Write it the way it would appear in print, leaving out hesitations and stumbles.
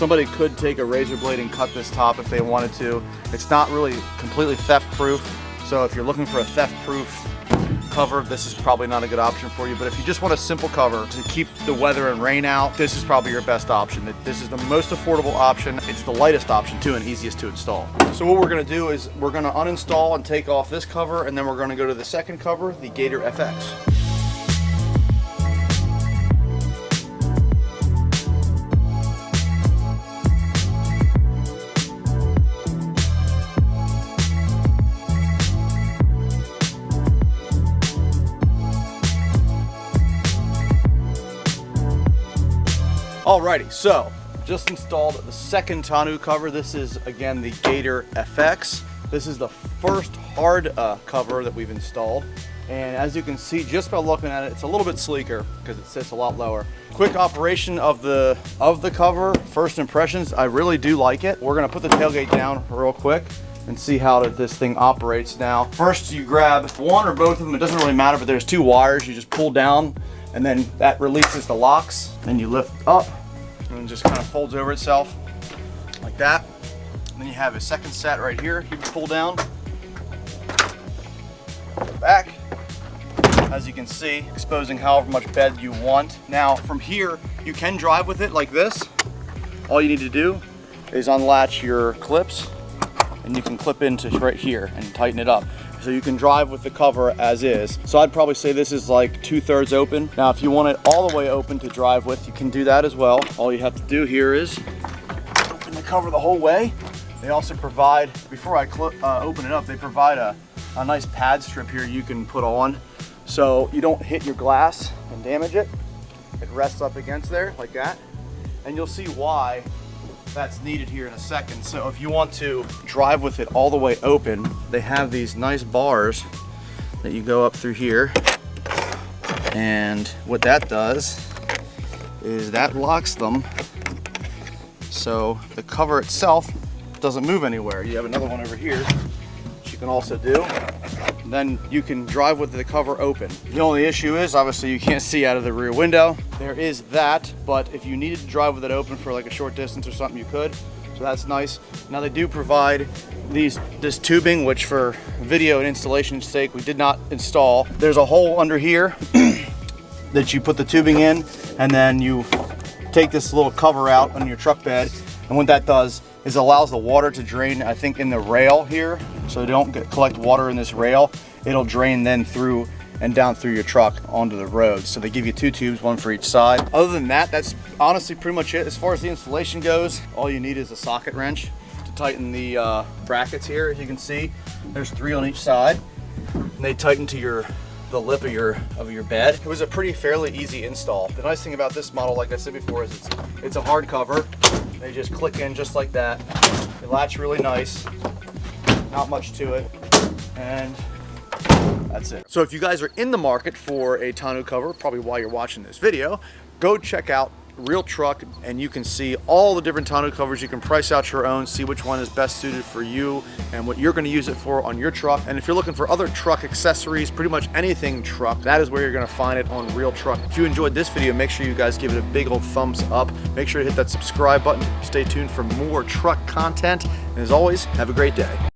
Somebody could take a razor blade and cut this top if they wanted to. It's not really completely theft proof, so if you're looking for a theft proof cover, this is probably not a good option for you. But if you just want a simple cover to keep the weather and rain out, this is probably your best option. This is the most affordable option. It's the lightest option too and easiest to install. So what we're gonna do is we're gonna uninstall and take off this cover, and then we're gonna go to the second cover, the Gator FX. Alrighty, so just installed the second tonneau cover. This is again the Gator FX. This is the first hard cover that we've installed, and as you can see just by looking at it, it's a little bit sleeker because it sits a lot lower. Quick operation of the cover. First impressions, I really do like it. We're gonna put the tailgate down real quick and see how this thing operates now. First, you grab one or both of them. It doesn't really matter, but there's two wires. You just pull down, and then that releases the locks. Then you lift up, and it just kind of folds over itself like that. And then you have a second set right here. You pull down, back, as you can see, exposing however much bed you want. Now from here, you can drive with it like this. All you need to do is unlatch your clips, and you can clip into right here and tighten it up. So you can drive with the cover as is. So I'd probably say this is like 2/3 open. Now if you want it all the way open to drive with, you can do that as well. All you have to do here is open the cover the whole way. They also provide, before I open it up, they provide a nice pad strip here you can put on so you don't hit your glass and damage it. It rests up against there like that. And you'll see why that's needed here in a second. So if you want to drive with it all the way open, they have these nice bars that you go up through here, and what that does is that locks them so the cover itself doesn't move anywhere. You have another one over here which you can also do. Then you can drive with the cover open. The only issue is obviously you can't see out of the rear window. There is that, but if you needed to drive with it open for like a short distance or something, you could. So that's nice. Now they do provide this tubing, which for video and installation's sake, we did not install. There's a hole under here that you put the tubing in, and then you take this little cover out on your truck bed. And what that does is allows the water to drain, I think, in the rail here. So you don't collect water in this rail. It'll drain then through and down through your truck onto the road. So they give you two tubes, one for each side. Other than that, that's honestly pretty much it. As far as the installation goes, all you need is a socket wrench to tighten the brackets here. As you can see, there's 3 on each side. And they tighten to the lip of your bed. It was a fairly easy install. The nice thing about this model, like I said before, is it's a hard cover. They just click in just like that. They latch really nice. Not much to it, and that's it. So if you guys are in the market for a tonneau cover, probably while you're watching this video, go check out Real Truck, and you can see all the different tonneau covers. You can price out your own, see which one is best suited for you and what you're going to use it for on your truck. And if you're looking for other truck accessories, pretty much anything truck, that is where you're going to find it on Real Truck. If you enjoyed this video, make sure you guys give it a big old thumbs up. Make sure to hit that subscribe button. Stay tuned for more truck content. And as always, have a great day.